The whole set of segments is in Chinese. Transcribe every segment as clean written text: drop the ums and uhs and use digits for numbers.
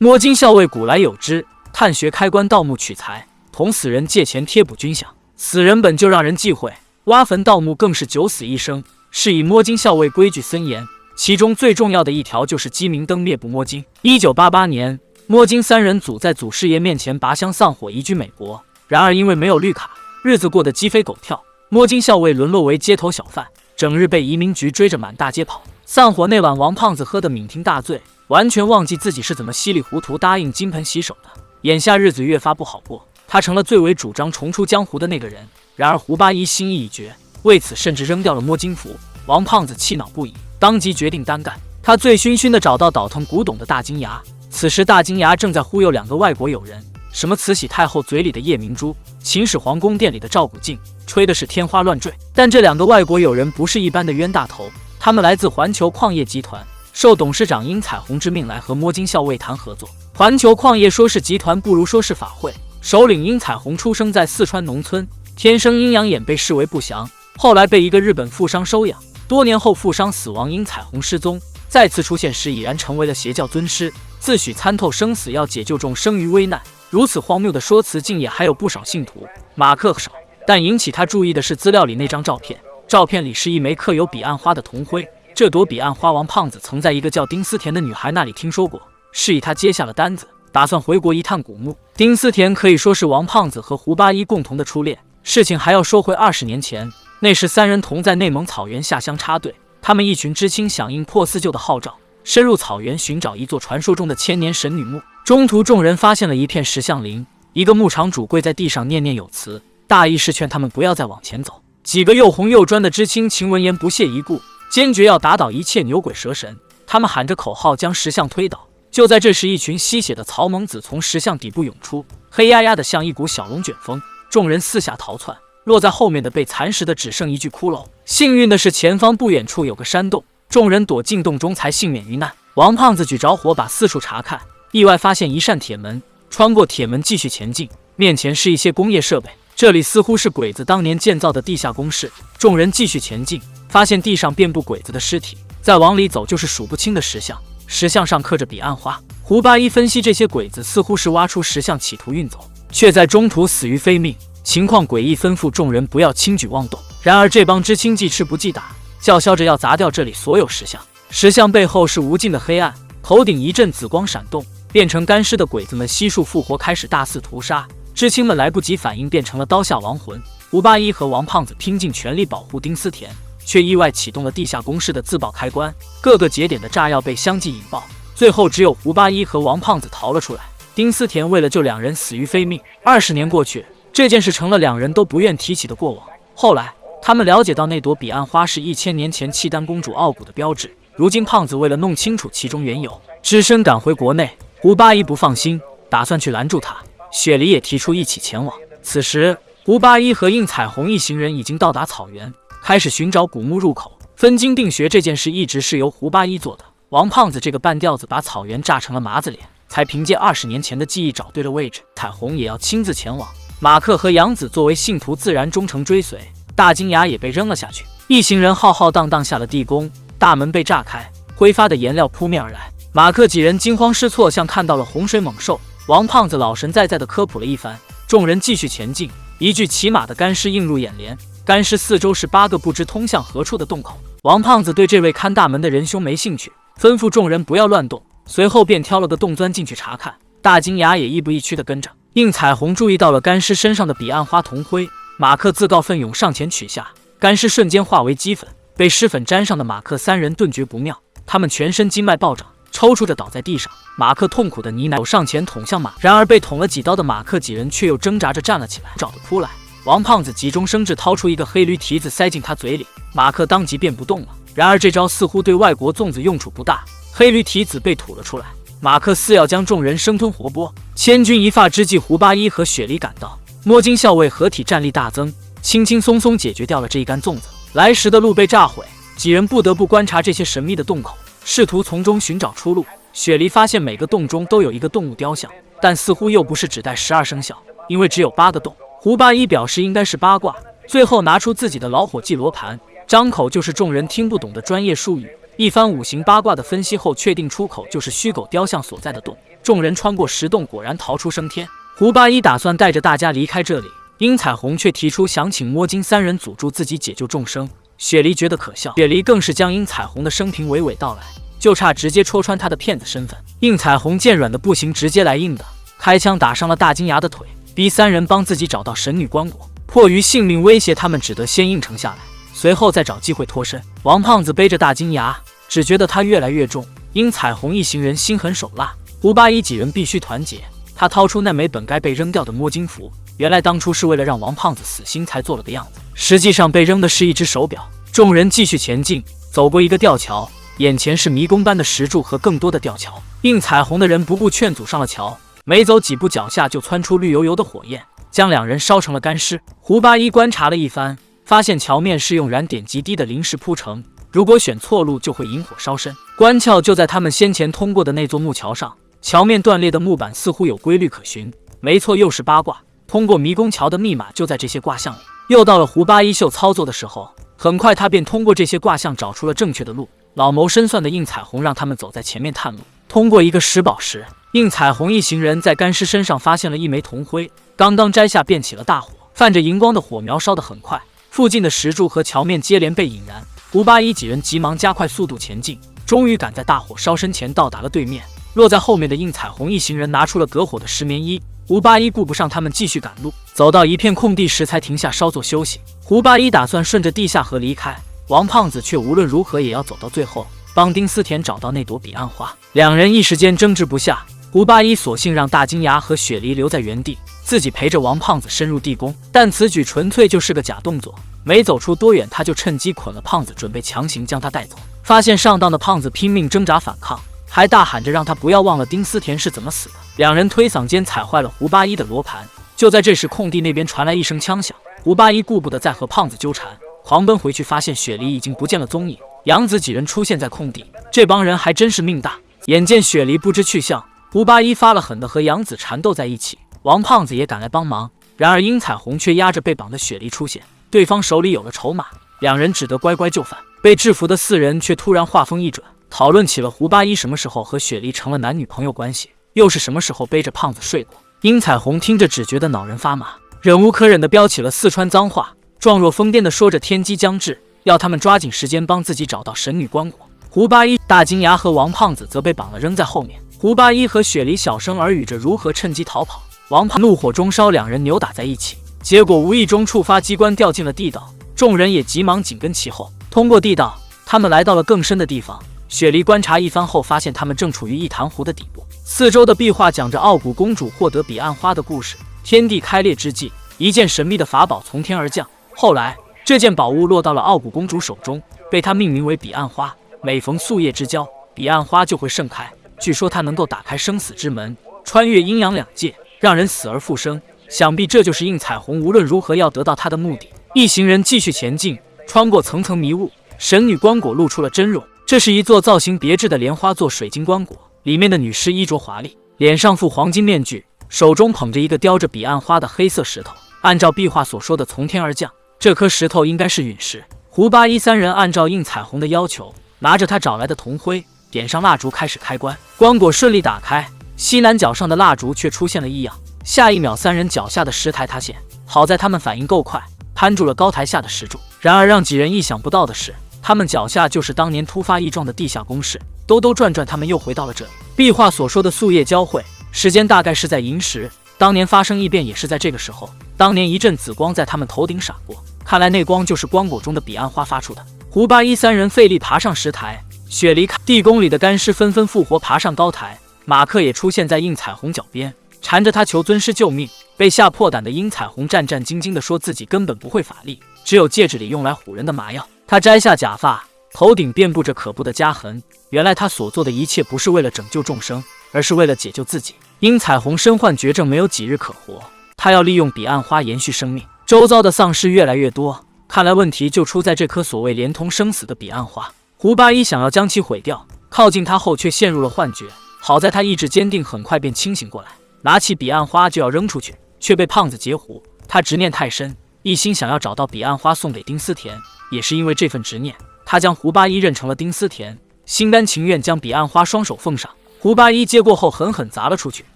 摸金校尉古来有之，探穴开棺盗墓取财，同死人借钱贴补军饷。死人本就让人忌讳，挖坟盗墓更是九死一生。是以摸金校尉规矩森严，其中最重要的一条就是鸡鸣灯灭不摸金。1988年，摸金三人组在祖师爷面前拔香丧火，移居美国。然而因为没有绿卡，日子过得鸡飞狗跳，摸金校尉沦落为街头小贩，整日被移民局追着满大街跑。丧火那晚，王胖子喝得酩酊大醉，完全忘记自己是怎么稀里糊涂答应金盆洗手的。眼下日子越发不好过，他成了最为主张重出江湖的那个人。然而胡八一心意已决，为此甚至扔掉了摸金符。王胖子气恼不已，当即决定单干。他醉醺醺地找到倒腾古董的大金牙，此时大金牙正在忽悠2个外国友人，什么慈禧太后嘴里的夜明珠，秦始皇宫殿里的赵古镜，吹的是天花乱坠。但这2个外国友人不是一般的冤大头，他们来自环球矿业集团，受董事长殷彩虹之命来和摸金校尉谈合作。环球矿业说是集团，不如说是法会。首领殷彩虹出生在四川农村，天生阴阳眼，被视为不祥，后来被一个日本富商收养。多年后富商死亡，殷彩虹失踪，再次出现时已然成为了邪教尊师，自诩参透生死，要解救众生于危难。如此荒谬的说辞，竟也还有不少信徒。马克少，但引起他注意的是资料里那张照片，照片里是一枚刻有彼岸花的铜徽。这朵彼岸花，王胖子曾在一个叫丁思甜的女孩那里听说过，是以他接下了单子，打算回国一探古墓。丁思甜可以说是王胖子和胡八一共同的初恋。事情还要说回20年前，那时3人同在内蒙草原下乡插队，他们一群知青响应破四旧的号召，深入草原寻找一座传说中的千年神女墓。中途众人发现了一片石像林，一个牧场主跪在地上念念有词，大意是劝他们不要再往前走。几个又红又专的知青秦闻言不屑一顾，坚决要打倒一切牛鬼蛇神。他们喊着口号将石像推倒。就在这时，一群吸血的曹猛子从石像底部涌出，黑压压的像一股小龙卷风，众人四下逃窜，落在后面的被蚕食的只剩一具骷髅。幸运的是，前方不远处有个山洞，众人躲进洞中才幸免于难。王胖子举着火把四处查看，意外发现一扇铁门，穿过铁门继续前进，面前是一些工业设备，这里似乎是鬼子当年建造的地下工事。众人继续前进，发现地上遍布鬼子的尸体，再往里走就是数不清的石像，石像上刻着彼岸花。胡八一分析，这些鬼子似乎是挖出石像企图运走，却在中途死于非命，情况诡异，吩咐众人不要轻举妄动。然而这帮知青既吃不记打，叫嚣着要砸掉这里所有石像。石像背后是无尽的黑暗，头顶一阵紫光闪动，变成干尸的鬼子们悉数复活，开始大肆屠杀。知青们来不及反应，变成了刀下亡魂。胡八一和王胖子拼尽全力保护丁思甜，却意外启动了地下工事的自爆开关，各个节点的炸药被相继引爆，最后只有胡八一和王胖子逃了出来。丁思甜为了救2人死于非命。20年过去，这件事成了2人都不愿提起的过往。后来他们了解到，那朵彼岸花是1000年前契丹公主傲骨的标志。如今胖子为了弄清楚其中缘由，只身赶回国内。胡八一不放心，打算去拦住他，雪梨也提出一起前往。此时胡八一和应彩虹一行人已经到达草原，开始寻找古墓入口。分金定穴这件事一直是由胡八一做的，王胖子这个半吊子把草原炸成了麻子脸，才凭借20年前的记忆找对了位置。彩虹也要亲自前往，马克和杨子作为信徒自然忠诚追随，大金牙也被扔了下去。一行人浩浩荡荡下了地宫，大门被炸开，挥发的颜料扑面而来。马克几人惊慌失措，像看到了洪水猛兽。王胖子老神在在地科普了一番，众人继续前进。一具骑马的干尸映入眼帘，干尸四周是8个不知通向何处的洞口。王胖子对这位看大门的仁兄没兴趣，吩咐众人不要乱动，随后便挑了个洞钻进去查看。大金牙也亦步亦趋地跟着。应彩虹注意到了干尸身上的彼岸花铜徽，马克自告奋勇上前取下，干尸瞬间化为齑粉。被尸粉沾上的马克3人顿觉不妙，他们全身经脉暴涨，抽搐着倒在地上。马克痛苦的呢喃，上前捅向马，然而被捅了几刀的马克几人却又挣扎着站了起来，找着扑来。王胖子急中生智，掏出一个黑驴蹄子塞进他嘴里，马克当即便不动了。然而这招似乎对外国粽子用处不大，黑驴蹄子被吐了出来，马克似要将众人生吞活剥。千钧一发之际，胡八一和雪梨赶到，摸金校尉合体战力大增，轻轻松松解决掉了这一干粽子。来时的路被炸毁，几人不得不观察这些神秘的洞口，试图从中寻找出路。雪梨发现每个洞中都有一个动物雕像，但似乎又不是指代12生肖，因为只有8个洞。胡八一表示应该是八卦，最后拿出自己的老伙计罗盘，张口就是众人听不懂的专业术语。一番五行八卦的分析后，确定出口就是虚狗雕像所在的洞。众人穿过石洞，果然逃出升天。胡八一打算带着大家离开这里，殷彩虹却提出想请摸金三人阻住自己解救众生。雪梨觉得可笑，雪梨更是将殷彩虹的生平娓娓道来，就差直接戳穿他的骗子身份。殷彩虹见软的不行，直接来硬的，开枪打伤了大金牙的腿，逼三人帮自己找到神女棺椁。迫于性命威胁，他们只得先应承下来，随后再找机会脱身。王胖子背着大金牙，只觉得他越来越重。殷彩虹一行人心狠手辣，胡八一几人必须团结。他掏出那枚本该被扔掉的摸金符，原来当初是为了让王胖子死心才做了个样子，实际上被扔的是一只手表。众人继续前进，走过一个吊桥，眼前是迷宫般的石柱和更多的吊桥。应彩虹的人不顾劝阻上了桥，没走几步，脚下就窜出绿油油的火焰，将两人烧成了干尸。胡八一观察了一番，发现桥面是用燃点极低的灵石铺成，如果选错路就会引火烧身。关窍就在他们先前通过的那座木桥上，桥面断裂的木板似乎有规律可循，没错，又是八卦。通过迷宫桥的密码就在这些卦象里。又到了胡八一秀操作的时候，很快他便通过这些卦象找出了正确的路。老谋深算的应彩虹让他们走在前面探路。通过一个石宝石，应彩虹一行人在干尸身上发现了一枚铜灰，刚刚摘下便起了大火，泛着荧光的火苗烧得很快，附近的石柱和桥面接连被引燃。胡八一几人急忙加快速度前进，终于赶在大火烧身前到达了对面。落在后面的应彩虹一行人拿出了隔火的石棉衣，胡八一顾不上他们，继续赶路。走到一片空地时才停下稍作休息。胡八一打算顺着地下河离开，王胖子却无论如何也要走到最后，帮丁思甜找到那朵彼岸花。两人一时间争执不下，胡八一索性让大金牙和雪梨留在原地，自己陪着王胖子深入地宫。但此举纯粹就是个假动作，没走出多远，他就趁机捆了胖子，准备强行将他带走。发现上当的胖子拼命挣扎反抗，还大喊着让他不要忘了丁思甜是怎么死的。两人推搡间踩坏了胡八一的罗盘。就在这时，空地那边传来一声枪响，胡八一顾不得再和胖子纠缠，狂奔回去，发现雪梨已经不见了踪影。杨子几人出现在空地，这帮人还真是命大。眼见雪梨不知去向，胡八一发了狠的和杨子缠斗在一起，王胖子也赶来帮忙。然而殷彩虹却压着被绑的雪梨出现，对方手里有了筹码，两人只得乖乖就范。被制服的四人却突然话锋一转，讨论起了胡八一什么时候和雪梨成了男女朋友关系，又是什么时候背着胖子睡过。殷彩虹听着只觉得脑仁发麻，忍无可忍地飙起了四川脏话，状若疯癫地说着天机将至，要他们抓紧时间帮自己找到神女棺椁。胡八一、大金牙和王胖子则被绑了扔在后面。胡八一和雪梨小声耳语着如何趁机逃跑，王胖怒火中烧，两人扭打在一起，结果无意中触发机关掉进了地道，众人也急忙紧跟其后。通过地道，他们来到了更深的地方。雪梨观察一番后，发现他们正处于一潭湖的底部，四周的壁画讲着傲骨公主获得彼岸花的故事。天地开裂之际，一件神秘的法宝从天而降，后来这件宝物落到了傲骨公主手中，被她命名为彼岸花。每逢宿夜之交，彼岸花就会盛开，据说它能够打开生死之门，穿越阴阳两界，让人死而复生。想必这就是应彩虹无论如何要得到她的目的。一行人继续前进，穿过层层迷雾，神女棺椁露出了真容。这是一座造型别致的莲花座水晶棺椁，里面的女尸衣着华丽，脸上覆黄金面具，手中捧着一个雕着彼岸花的黑色石头。按照壁画所说的从天而降，这颗石头应该是陨石。胡八一三人按照应彩虹的要求，拿着他找来的铜灰，点上蜡烛开始开棺。棺椁顺利打开，西南角上的蜡烛却出现了异样，下一秒三人脚下的石台塌陷，好在他们反应够快，攀住了高台下的石柱。然而让几人意想不到的是，他们脚下就是当年突发异状的地下宫室。兜兜转转，他们又回到了这里。壁画所说的宿夜交汇，时间大概是在寅时，当年发生异变也是在这个时候。当年一阵紫光在他们头顶闪过，看来那光就是棺椁中的彼岸花发出的。胡八一三人费力爬上石台，雪梨看地宫里的干尸纷纷复活，爬上高台。马克也出现在应彩虹脚边，缠着他求尊师救命。被吓破胆的应彩虹战战兢兢地说自己根本不会法力，只有戒指里用来唬人的麻药。他摘下假发，头顶遍布着可怖的疤痕。原来他所做的一切不是为了拯救众生，而是为了解救自己。因彩虹身患绝症，没有几日可活，他要利用彼岸花延续生命。周遭的丧尸越来越多，看来问题就出在这颗所谓连通生死的彼岸花。胡八一想要将其毁掉，靠近他后却陷入了幻觉。好在他意志坚定，很快便清醒过来，拿起彼岸花就要扔出去，却被胖子截胡。他执念太深，一心想要找到彼岸花送给丁思甜。也是因为这份执念，他将胡八一认成了丁思甜，心甘情愿将彼岸花双手奉上。胡八一接过后狠狠砸了出去。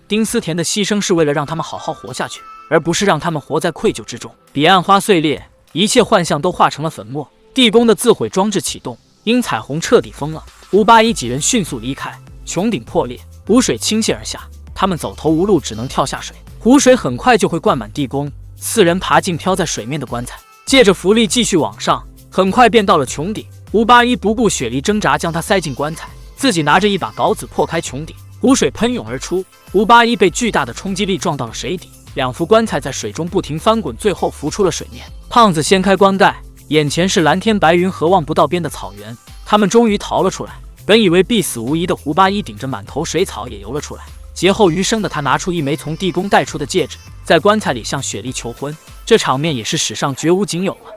丁思甜的牺牲是为了让他们好好活下去，而不是让他们活在愧疚之中。彼岸花碎裂，一切幻象都化成了粉末。地宫的自毁装置启动，殷彩虹彻底疯了。胡八一几人迅速离开，穹顶破裂，湖水倾泻而下，他们走投无路，只能跳下水。湖水很快就会灌满地宫。4人爬进飘在水面的棺材，借着浮力继续往上，很快便到了穹顶。胡八一不顾雪莉挣扎，将他塞进棺材，自己拿着一把镐子破开穹顶。湖水喷涌而出，胡八一被巨大的冲击力撞到了水底，2副棺材在水中不停翻滚，最后浮出了水面。胖子掀开棺盖，眼前是蓝天白云和望不到边的草原，他们终于逃了出来。本以为必死无疑的胡八一顶着满头水草也游了出来。劫后余生的他拿出一枚从地宫带出的戒指，在棺材里向雪莉求婚，这场面也是史上绝无仅有了。